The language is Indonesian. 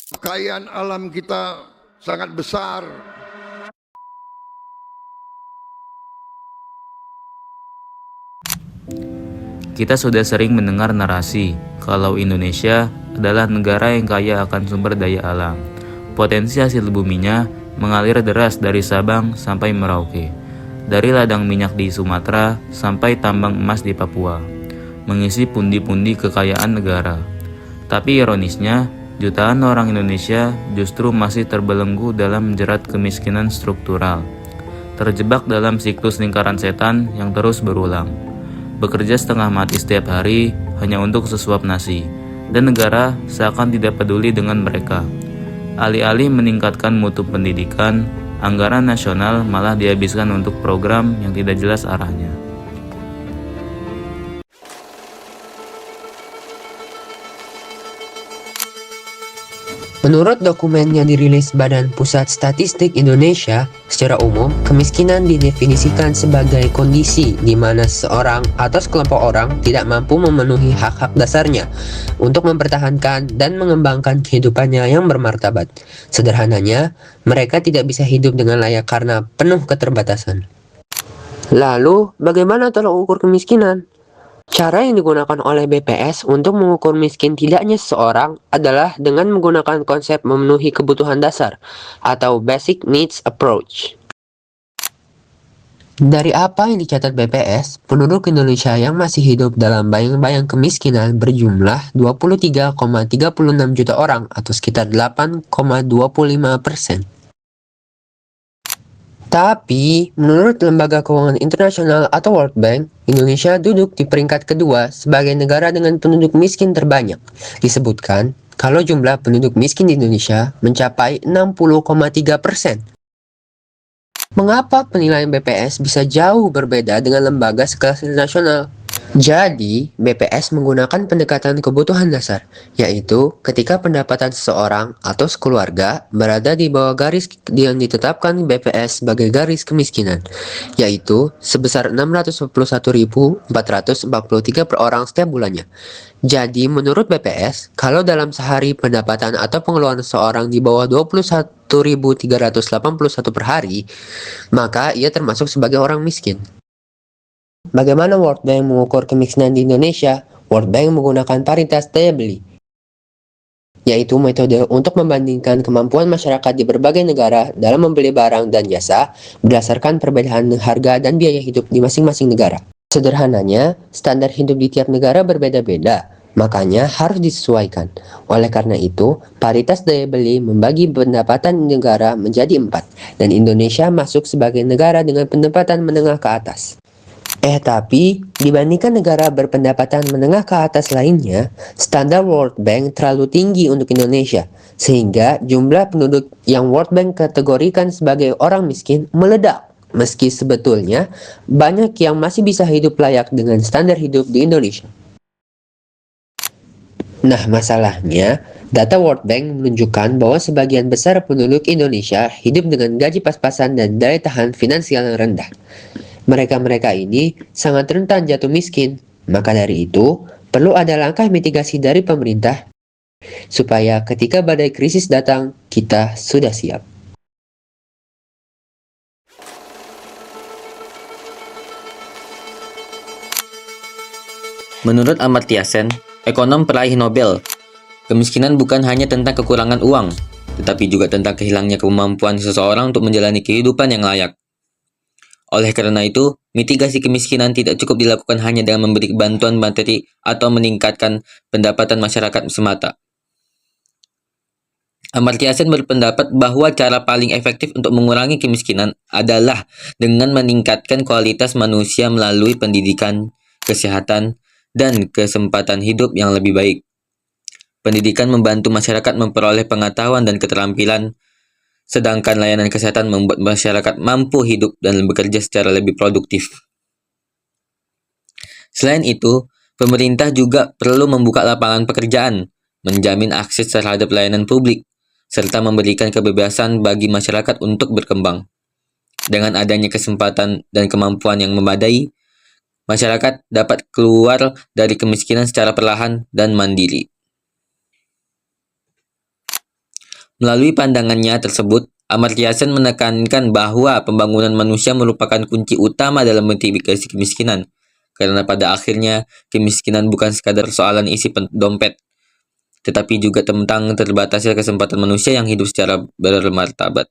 Kekayaan alam kita sangat besar. Kita sudah sering mendengar narasi kalau Indonesia adalah negara yang kaya akan sumber daya alam. Potensi hasil buminya mengalir deras dari Sabang sampai Merauke, dari ladang minyak di Sumatera sampai tambang emas di Papua, mengisi pundi-pundi kekayaan negara. Tapi ironisnya, jutaan orang Indonesia justru masih terbelenggu dalam jerat kemiskinan struktural, terjebak dalam siklus lingkaran setan yang terus berulang. Bekerja setengah mati setiap hari hanya untuk sesuap nasi, dan negara seakan tidak peduli dengan mereka. Alih-alih meningkatkan mutu pendidikan, anggaran nasional malah dihabiskan untuk program yang tidak jelas arahnya. Menurut dokumen yang dirilis Badan Pusat Statistik Indonesia, secara umum, kemiskinan didefinisikan sebagai kondisi di mana seseorang atau sekelompok orang tidak mampu memenuhi hak-hak dasarnya untuk mempertahankan dan mengembangkan kehidupannya yang bermartabat. Sederhananya, mereka tidak bisa hidup dengan layak karena penuh keterbatasan. Lalu, bagaimana tolak ukur kemiskinan? Cara yang digunakan oleh BPS untuk mengukur miskin tidaknya seseorang adalah dengan menggunakan konsep memenuhi kebutuhan dasar atau Basic Needs Approach. Dari apa yang dicatat BPS, penduduk Indonesia yang masih hidup dalam bayang-bayang kemiskinan berjumlah 23,36 juta orang atau sekitar 8,25%. Tapi, menurut Lembaga Keuangan Internasional atau World Bank, Indonesia duduk di peringkat kedua sebagai negara dengan penduduk miskin terbanyak. Disebutkan, kalau jumlah penduduk miskin di Indonesia mencapai 60,3%. Mengapa penilaian BPS bisa jauh berbeda dengan lembaga sekelas internasional? Jadi, BPS menggunakan pendekatan kebutuhan dasar, yaitu ketika pendapatan seseorang atau sekeluarga berada di bawah garis yang ditetapkan BPS sebagai garis kemiskinan, yaitu sebesar 641.443 per orang setiap bulannya. Jadi, menurut BPS, kalau dalam sehari pendapatan atau pengeluaran seseorang di bawah 21.381 per hari, maka ia termasuk sebagai orang miskin. Bagaimana World Bank mengukur kemiskinan di Indonesia? World Bank menggunakan paritas daya beli, yaitu metode untuk membandingkan kemampuan masyarakat di berbagai negara dalam membeli barang dan jasa berdasarkan perbedaan harga dan biaya hidup di masing-masing negara. Sederhananya, standar hidup di tiap negara berbeda-beda, makanya harus disesuaikan. Oleh karena itu, paritas daya beli membagi pendapatan negara menjadi 4, dan Indonesia masuk sebagai negara dengan pendapatan menengah ke atas. Tapi, dibandingkan negara berpendapatan menengah ke atas lainnya, standar World Bank terlalu tinggi untuk Indonesia, sehingga jumlah penduduk yang World Bank kategorikan sebagai orang miskin meledak. Meski sebetulnya, banyak yang masih bisa hidup layak dengan standar hidup di Indonesia. Nah, masalahnya, data World Bank menunjukkan bahwa sebagian besar penduduk Indonesia hidup dengan gaji pas-pasan dan daya tahan finansial yang rendah. Mereka-mereka ini sangat rentan jatuh miskin. Maka dari itu, perlu ada langkah mitigasi dari pemerintah supaya ketika badai krisis datang, kita sudah siap. Menurut Amartya Sen, ekonom peraih Nobel, kemiskinan bukan hanya tentang kekurangan uang, tetapi juga tentang kehilangnya kemampuan seseorang untuk menjalani kehidupan yang layak. Oleh karena itu, mitigasi kemiskinan tidak cukup dilakukan hanya dengan memberi bantuan materi atau meningkatkan pendapatan masyarakat semata. Amartya Sen berpendapat bahwa cara paling efektif untuk mengurangi kemiskinan adalah dengan meningkatkan kualitas manusia melalui pendidikan, kesehatan, dan kesempatan hidup yang lebih baik. Pendidikan membantu masyarakat memperoleh pengetahuan dan keterampilan, sedangkan layanan kesehatan membuat masyarakat mampu hidup dan bekerja secara lebih produktif. Selain itu, pemerintah juga perlu membuka lapangan pekerjaan, menjamin akses terhadap layanan publik, serta memberikan kebebasan bagi masyarakat untuk berkembang. Dengan adanya kesempatan dan kemampuan yang memadai, masyarakat dapat keluar dari kemiskinan secara perlahan dan mandiri. Melalui pandangannya tersebut, Amartya Sen menekankan bahwa pembangunan manusia merupakan kunci utama dalam mitigasi kemiskinan. Karena pada akhirnya, kemiskinan bukan sekadar soalan isi dompet, tetapi juga tentang terbatasnya kesempatan manusia yang hidup secara bermartabat.